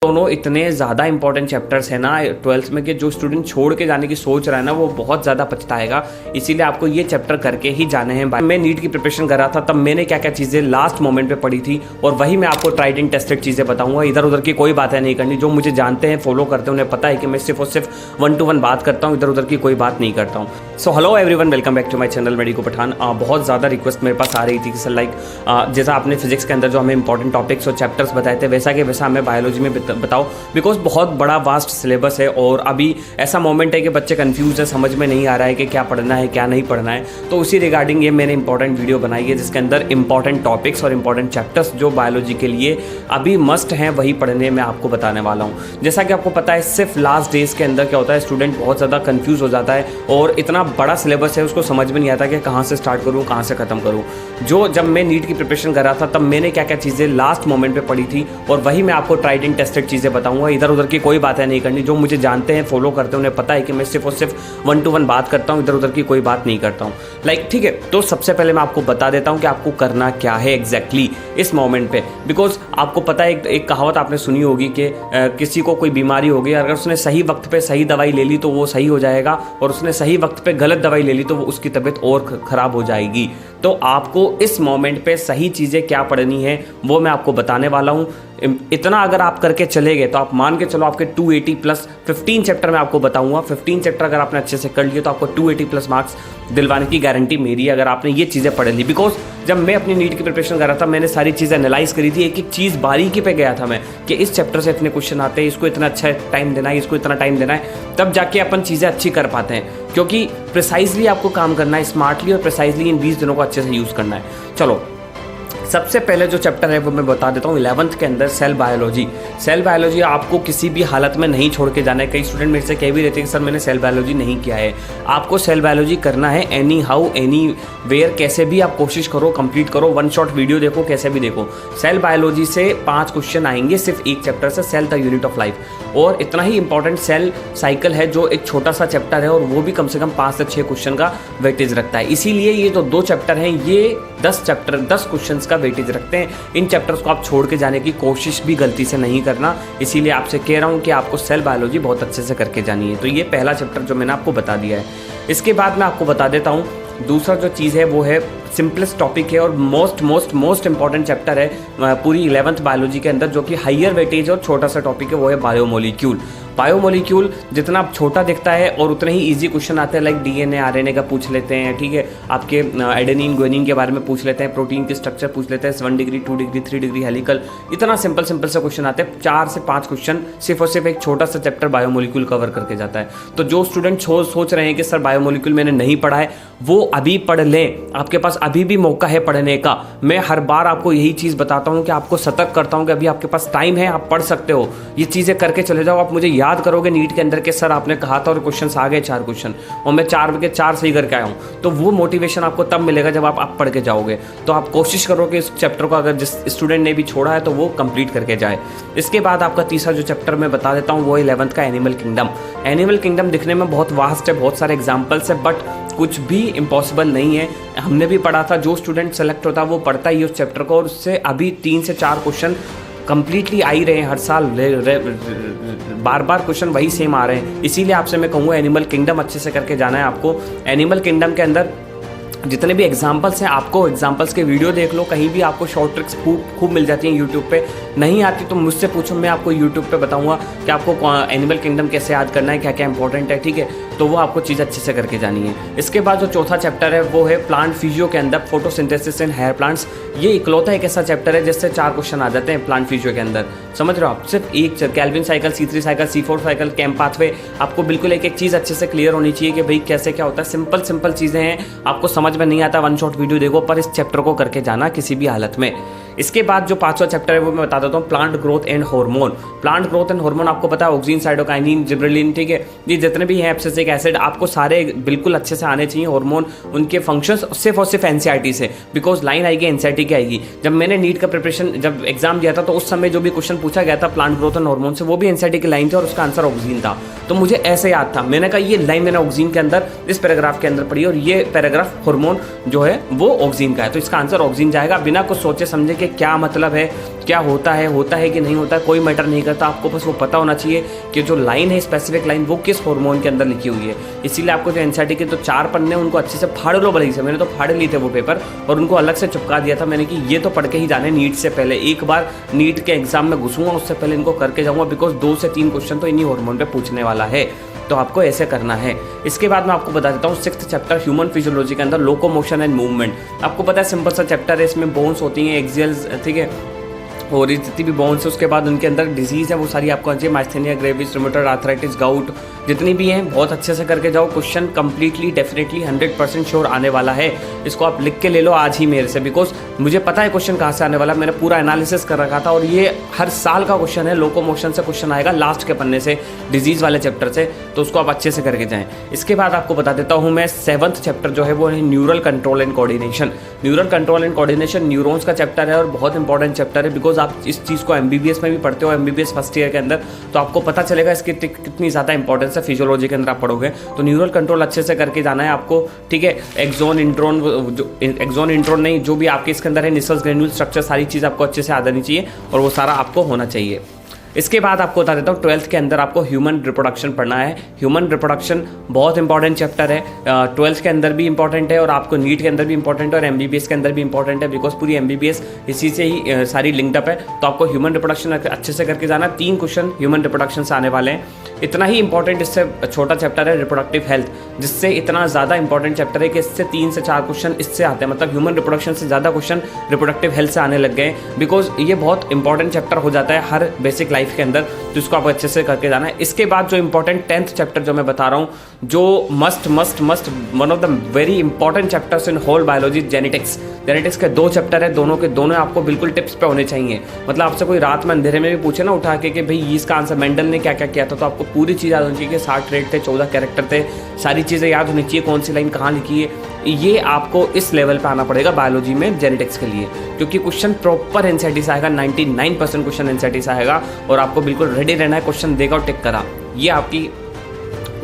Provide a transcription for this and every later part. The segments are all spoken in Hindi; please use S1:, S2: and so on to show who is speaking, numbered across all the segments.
S1: दोनों इतने ज़्यादा इंपॉर्टेंट चैप्टर्स हैं ना 12th में कि जो स्टूडेंट छोड़ के जाने की सोच रहा है ना वो बहुत ज़्यादा पछताएगा। इसीलिए आपको ये चैप्टर करके ही जाने हैं। मैं नीट की प्रिपरेशन कर रहा था तब मैंने क्या क्या चीज़ें लास्ट मोमेंट पे पढ़ी थी और वही मैं आपको ट्राइड एंड टेस्टेड चीज़ें बताऊंगा। इधर उधर की कोई बातें नहीं करनी। जो मुझे जानते हैं, फॉलो करते हैं, उन्हें पता है कि मैं सिर्फ और सिर्फ 1 to 1 बात करता हूँ, इधर उधर की कोई बात नहीं करता हूँ। So hello everyone, welcome back to my channel medico Pathan. बहुत ज़्यादा रिक्वेस्ट मेरे पास आ रही थी कि सर जैसा आपने फिजिक्स के अंदर जो हमें इंपॉर्टेंट टॉपिक्स और चैप्टर्स बताए थे वैसा के वैसा हमें बायोलॉजी में बताओ, बिकॉज बहुत बड़ा वास्ट सिलेबस है और अभी ऐसा मोमेंट है कि बच्चे कंफ्यूज है, समझ में नहीं आ रहा है कि क्या पढ़ना है क्या नहीं पढ़ना है। तो उसी रिगार्डिंग ये मैंने इंपॉर्टेंट वीडियो बनाई है जिसके अंदर इंपॉर्टेंट टॉपिक्स और इंपॉर्टेंट चैप्टर्स जो बायोलॉजी के लिए अभी मस्ट हैं वही पढ़ने में आपको बताने वाला हूँ। जैसा कि आपको पता है सिर्फ लास्ट डेज के अंदर क्या होता है, स्टूडेंट बहुत ज़्यादा कंफ्यूज हो जाता है और इतना बड़ा सिलेबस है उसको समझ में नहीं आता कि कहाँ से स्टार्ट करूँ कहाँ से ख़त्म करूँ। जब मैं नीट की प्रिपरेशन कर रहा था तब मैंने क्या क्या चीज़ें लास्ट मोमेंट पे पढ़ी थी और वही मैं आपको ट्राइड एंड टेस्टेड चीज़ें बताऊंगा। इधर उधर की कोई बातें नहीं करनी। जो मुझे जानते हैं, फॉलो करते हैं, उन्हें पता है कि मैं सिर्फ और सिर्फ 1 to 1 बात करता हूँ, इधर उधर की कोई बात नहीं करता हूँ। ठीक है। तो सबसे पहले मैं आपको बता देता हूँ कि आपको करना क्या है एग्जैक्टली इस मोमेंट पे। बिकॉज आपको पता है एक कहावत आपने सुनी होगी कि किसी को कोई बीमारी हो गई, अगर उसने सही वक्त पे सही दवाई ले ली तो वो सही हो जाएगा और उसने सही वक्त पे गलत दवाई ले ली तो वो उसकी तबीयत और ख़राब हो जाएगी। तो आपको इस मोमेंट पे सही चीज़ें क्या पढ़नी है वो मैं आपको बताने वाला हूँ। इतना अगर आप करके चले गए तो आप मान के चलो आपके 280 प्लस 15 चैप्टर मैं आपको बताऊंगा। 15 चैप्टर अगर आपने अच्छे से कर लिए तो आपको 280 प्लस मार्क्स दिलवाने की गारंटी मेरी है अगर आपने ये चीज़ें पढ़ ली। बिकॉज जब मैं अपनी नीट की प्रिपरेशन कर रहा था मैंने सारी चीज़ें एनालाइज करी थी, एक एक चीज़ बारीकी पे गया था मैं कि इस चैप्टर से इतने क्वेश्चन आते हैं, इसको इतना अच्छा टाइम देना है, इसको इतना टाइम देना है, तब जाके अपन चीज़ें अच्छी कर पाते हैं। क्योंकि प्रिसाइजली आपको काम करना है, स्मार्टली और प्रिसाइजली इन 20 दिनों को अच्छे से यूज़ करना है। चलो सबसे पहले जो चैप्टर है वो मैं बता देता हूँ 11th के अंदर सेल बायोलॉजी। सेल बायोलॉजी आपको किसी भी हालत में नहीं छोड़ के जाना है। कई स्टूडेंट मेरे से कह भी रहते हैं कि सर मैंने सेल बायोलॉजी नहीं किया है। आपको सेल बायोलॉजी करना है एनी हाउ एनी वेयर, कैसे भी आप कोशिश करो कंप्लीट करो, 1 शॉट वीडियो देखो, कैसे भी देखो। सेल बायोलॉजी से 5 क्वेश्चन आएंगे सिर्फ एक चैप्टर से, cell the unit of life. और इतना ही इंपॉर्टेंट सेल साइकिल है जो एक छोटा सा चैप्टर है और वो भी कम से कम 5 से 6 क्वेश्चन का वेटेज रखता है। इसीलिए ये जो 2 चैप्टर हैं ये 10 क्वेश्चन का वेटेज रखते हैं। इन चैप्टर्स को आप छोड़ के जाने की कोशिश भी गलती से नहीं करना। इसीलिए आपसे कह रहा हूँ कि आपको सेल बायोलॉजी बहुत अच्छे से करके जानी है। तो ये पहला चैप्टर जो मैंने आपको बता दिया है। इसके बाद मैं आपको बता देता हूँ दूसरा जो चीज़ है वो है सिंपलेस्ट टॉपिक है और मोस्ट इंपॉर्टेंट चैप्टर है पूरी 11th बायोलॉजी के अंदर, जो कि हाइयर वेटेज और छोटा सा टॉपिक है, वो है बायोमोलिक्यूल। बायोमोलिक्यूल जितना छोटा दिखता है और उतने ही इजी क्वेश्चन आते हैं, लाइक डीएनए आरएनए का पूछ लेते हैं, ठीक है, आपके एडेनिन ग्वानिन के बारे में पूछ लेते हैं, प्रोटीन की स्ट्रक्चर पूछ लेते हैं, 1 डिग्री 2 डिग्री 3 डिग्री हेलिकल, इतना सिंपल से क्वेश्चन आते हैं। 4 से 5 क्वेश्चन सिर्फ और सिर्फ एक छोटा सा चैप्टर बायोमोलिक्यूल कवर करके जाता है। तो जो स्टूडेंट सोच रहे हैं कि सर बायोमोलिक्यूल मैंने नहीं पढ़ा है, वो अभी पढ़ लें, आपके पास अभी भी मौका है पढ़ने का। मैं हर बार आपको यही चीज़ बताता हूँ कि आपको सतर्क करता हूँ कि अभी आपके पास टाइम है, आप पढ़ सकते हो, ये चीज़ें करके चले जाओ। आप मुझे याद करोगे नीट के अंदर के सर आपने कहा था और क्वेश्चंस आ गए 4 क्वेश्चन और मैं 4 के 4 सही करके आया हूँ। तो वो मोटिवेशन आपको तब मिलेगा जब आप पढ़ के जाओगे। तो आप कोशिश करो कि इस चैप्टर को अगर जिस स्टूडेंट ने भी छोड़ा है तो वो कंप्लीट करके जाए। इसके बाद आपका तीसरा जो चैप्टर मैं बता देता हूँ वो है 11th का एनिमल किंगडम। एनिमल किंगडम दिखने में बहुत वास्ट है, बहुत सारे एग्जाम्पल्स है, बट कुछ भी इम्पॉसिबल नहीं है। हमने भी पढ़ा था, जो स्टूडेंट सेलेक्ट होता है वो पढ़ता ही उस चैप्टर को और उससे अभी 3 से 4 क्वेश्चन कंप्लीटली आ ही रहे हैं हर साल, बार बार क्वेश्चन वही सेम आ रहे हैं। इसीलिए आपसे मैं कहूँगा एनिमल किंगडम अच्छे से करके जाना है आपको। एनिमल किंगडम के अंदर जितने भी एग्जाम्पल्स हैं, आपको एग्जाम्पल्स के वीडियो देख लो, कहीं भी आपको शॉर्ट ट्रिक्स खूब मिल जाती हैं यूट्यूब पे। नहीं आती तो मुझसे पूछो, मैं आपको यूट्यूब पे बताऊंगा कि आपको एनिमल किंगडम कैसे याद करना है, क्या क्या इंपॉर्टेंट है, ठीक है। तो वो आपको चीज़ अच्छे से करके जानी है। इसके बाद जो चौथा चैप्टर है वो है प्लांट फिजियो के अंदर फोटोसिंथेसिस इन हेयर प्लांट्स। ये इकलौता एक ऐसा चैप्टर है जिससे 4 क्वेश्चन आ जाते हैं प्लांट फिजियो के अंदर। समझ रहे हो आप, सिर्फ एक Calvin cycle, C3 cycle, C4 cycle, camp pathway, आपको बिल्कुल एक चीज़ अच्छे से क्लियर होनी चाहिए कि भाई कैसे क्या होता है। सिंपल चीज़ें हैं, आपको समझ में नहीं आता 1 शॉट वीडियो देखो, पर इस चैप्टर को करके जाना किसी भी हालत में। इसके बाद जो 5वां चैप्टर है वो मैं बता देता हूँ, plant growth and hormone. Plant growth and hormone आपको पता है ऑक्सीन, साइटोकाइनिन, जिब्रेलिन, ठीक है, ये जितने भी हैं एब्सिसिक एसिड आपको सारे बिल्कुल अच्छे से आने चाहिए। हार्मोन उनके फंक्शंस सिर्फ और सिर्फ एनसीईआरटी से, बिकॉज लाइन आएगी एनसीईआरटी की आएगी। जब मैंने नीट का प्रिपरेशन जब एग्जाम दिया था तो उस समय जो भी क्वेश्चन पूछा गया था प्लांट ग्रोथ एंड हार्मोन से वो भी एनसीईआरटी की लाइन थी और उसका आंसर ऑक्सीन था। तो मुझे ऐसे याद था, मैंने कहा ये लाइन मैंने ऑक्सीन के अंदर इस पैराग्राफ के अंदर पढ़ी और ये पैराग्राफ हार्मोन जो है वो ऑक्सीन का है, तो इसका आंसर ऑक्सीन जाएगा। बिना कुछ सोचे समझे कि क्या मतलब है, क्या होता है कि नहीं होता है, कोई मैटर नहीं करता। आपको बस वो पता होना चाहिए कि जो लाइन है, स्पेसिफिक लाइन, वो किस हार्मोन के अंदर लिखी हुई है। इसीलिए आपको जो एनसीईआरटी के तो 4 पन्ने उनको अच्छे से फाड़ लो भले से। मैंने तो फाड़ लिए थे वो पेपर और उनको अलग से चिपका दिया था मैंने कि ये तो पढ़ के ही जाने नीट से पहले। एक बार नीट के एग्जाम में घुसूंगा उससे पहले इनको करके जाऊंगा, बिकॉज 2 से 3 क्वेश्चन तो इन्हीं हार्मोन पे पूछने वाला है। तो आपको ऐसे करना है। इसके बाद मैं आपको बता देता हूँ 6th चैप्टर ह्यूमन फिजियोलॉजी के अंदर लोकोमोशन एंड मूवमेंट। आपको पता है सिंपल सा चैप्टर है, इसमें बोन्स होती हैं, एक्सियल्स, ठीक है, और जितनी भी बोन्स है उसके बाद उनके अंदर डिजीज़ है वो सारी आपको आती है, myasthenia gravis, rheumatoid arthritis, gout, जितनी भी हैं बहुत अच्छे से करके जाओ। क्वेश्चन कंप्लीटली डेफिनेटली 100% श्योर आने वाला है। इसको आप लिख के ले लो आज ही मेरे से, बिकॉज मुझे पता है क्वेश्चन कहाँ से आने वाला है। मैंने पूरा एनालिसिस कर रखा था और ये हर साल का क्वेश्चन है। लोकोमोशन से क्वेश्चन आएगा लास्ट के पन्ने से, डिजीज़ वाले चैप्टर से, तो उसको आप अच्छे से करके जाएँ। इसके बाद आपको बता देता हूँ मैं 7th चैप्टर जो है वो है neural control and coordination. Neural control and coordination neurons का चैप्टर है और बहुत इंपॉर्टेंट चैप्टर है, बिकॉज आप इस चीज़ को MBBS में भी पढ़ते हो, MBBS फर्स्ट ईयर के अंदर, तो आपको पता चलेगा इसकी कितनी ज़्यादा इंपॉर्टेंस है। फिजियोलॉजी के अंदर आप पढ़ोगे तो न्यूरल कंट्रोल अच्छे से करके जाना है आपको, ठीक है। एक्सोन इंट्रोन नहीं, जो भी आपके इसके अंदर है, निसल्स, ग्रेन्यूल स्ट्रक्चर, सारी चीज़ आपको अच्छे से आ जानी चाहिए और वो सारा आपको होना चाहिए। इसके बाद आपको बता देता हूँ 12th के अंदर आपको ह्यूमन रिप्रोडक्शन पढ़ना है। ह्यूमन रिप्रोडक्शन बहुत इंपॉर्टेंट चैप्टर है, 12th के अंदर भी इंपॉर्टेंट है और आपको नीट के अंदर भी इंपॉर्टेंट है और MBBS के अंदर भी इंपॉर्टेंट है, बिकॉज पूरी MBBS इसी से ही सारी लिंक्ड अप है। तो आपको ह्यूमन रिप्रोडक्शन अच्छे से करके जाना। 3 क्वेश्चन ह्यूमन रिप्रोडक्शन से आने वाले हैं। इतना ही इंपॉर्टेंट इससे छोटा चैप्टर है रिप्रोडक्टिव हेल्थ, जिससे इतना ज़्यादा इंपॉर्टेंट चैप्टर है कि इससे 3 से 4 क्वेश्चन इससे आते हैं। मतलब ह्यूमन रिप्रोडक्शन से ज़्यादा क्वेश्चन रिप्रोडक्टिव हेल्थ से आने लग गए, बिकॉज ये बहुत इंपॉर्टेंट चैप्टर हो जाता है हर बेसिक लाइफ के अंदर, तो इसको आपको अच्छे से करके जाना है। इसके बाद जो इंपॉर्टेंट 10th चैप्टर जो मैं बता रहा हूँ, जो must one of the very important chapters in whole biology, genetics. Genetics के 2 चैप्टर है, दोनों के दोनों आपको बिल्कुल टिप्स पे होने चाहिए। मतलब आपसे कोई रात में अंधेरे में भी पूछे ना उठा के कि भाई इसका आंसर मेंडल ने क्या क्या किया था, तो आपको पूरी चीज़ याद होनी चाहिए कि 60 ट्रेड थे, 14 कैरेक्टर थे, सारी चीज़ें याद होनी चाहिए, कौन सी लाइन कहाँ लिखी है। ये आपको इस लेवल पे आना पड़ेगा बायोलॉजी में जेनेटिक्स के लिए, क्योंकि क्वेश्चन प्रॉपर एनसीईआरटी से आएगा। 99% क्वेश्चन एनसीईआरटी से आएगा और आपको बिल्कुल रेडी रहना है। क्वेश्चन देगा और टिक करा, ये आपकी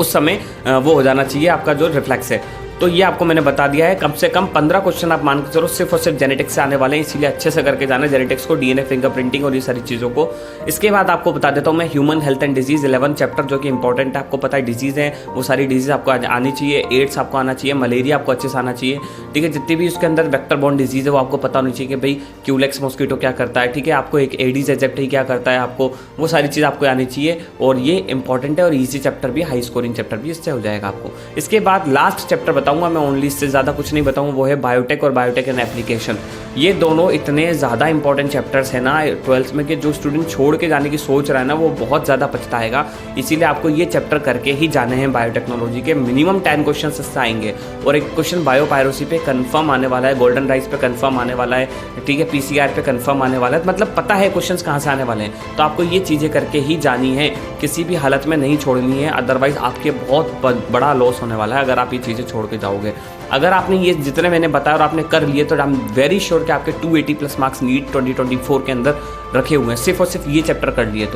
S1: उस समय वो हो जाना चाहिए आपका जो रिफ्लेक्स है। तो ये आपको मैंने बता दिया है। कम से कम 15 क्वेश्चन आप मान के चलो सिर्फ और सिर्फ जेनेटिक्स से आने वाले हैं, इसीलिए अच्छे से करके जाना जेनेटिक्स को, DNA फिंगरप्रिंटिंग और ये सारी चीज़ों को। इसके बाद आपको बता देता हूँ मैं human health and disease 11 chapter, जो कि इंपॉर्टेंट है। आपको पता है डिजीज़ है, वो सारी डिजीज़ आपको आनी चाहिए। एड्स आपको आना चाहिए, मलेरिया आपको अच्छे से आना चाहिए, ठीक है। जितनी भी उसके अंदर वेक्टर बॉर्न डिजीज़ है वो आपको पता होनी चाहिए कि भाई क्यूलेक्स मॉस्किटो क्या करता है, ठीक है। आपको एक एडीज एजेप्टी क्या करता है, आपको वो सारी चीज़ आपको आनी चाहिए और ये इंपॉर्टेंट है। और ईजी चैप्टर भी, हाई स्कोरिंग चैप्टर भी इससे हो जाएगा आपको। इसके बाद लास्ट चैप्टर बताऊँगा मैं, ओनली ज़्यादा कुछ नहीं बताऊँ, वो है बायोटेक और बायोटेक एंड एप्लीकेशन। ये दोनों इतने ज़्यादा इंपॉर्टेंट चैप्टर्स हैं ना 12th में, कि जो स्टूडेंट छोड़ के जाने की सोच रहा है ना वो बहुत ज़्यादा पछताएगा। इसीलिए आपको ये चैप्टर करके ही जाने हैं। बायोटेक्नोलॉजी के मिनिमम 10 क्वेश्चन इससे आएंगे और एक क्वेश्चन बायोपायरोसी पे कंफर्म आने वाला है, गोल्डन राइस पे कंफर्म आने वाला है, ठीक है, PCR पे कंफर्म आने वाला है। मतलब पता है क्वेश्चंस कहाँ से आने वाले हैं, तो आपको ये चीज़ें करके ही जानी है, किसी भी हालत में नहीं छोड़नी है। अदरवाइज आपके बहुत बड़ा लॉस होने वाला है अगर आप ये चीज़ें छोड़ के जाओगे। अगर आपने ये जितने मैंने बताया और आपने कर लिए तो आई एम वेरी श्योर कि आपके 280+ मार्क्स नीट 2024 के अंदर रखे हुए हैं, सिर्फ और सिर्फ ये चैप्टर कर लिए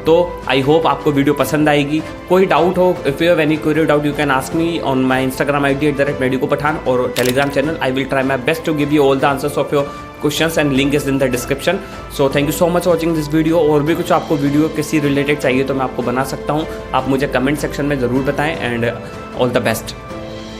S1: तो आई होप आपको वीडियो पसंद आएगी। कोई डाउट हो, if you have any query doubt you can ask me on my Instagram ID @medicopathan और Telegram channel. I will try my best to give you all the answers of your questions and link is in the description. So thank you so much watching this video. और भी कुछ आपको वीडियो किसी रिलेटेड चाहिए तो मैं आपको बना सकता हूँ, आप मुझे कमेंट सेक्शन में ज़रूर बताएं एंड ऑल द बेस्ट।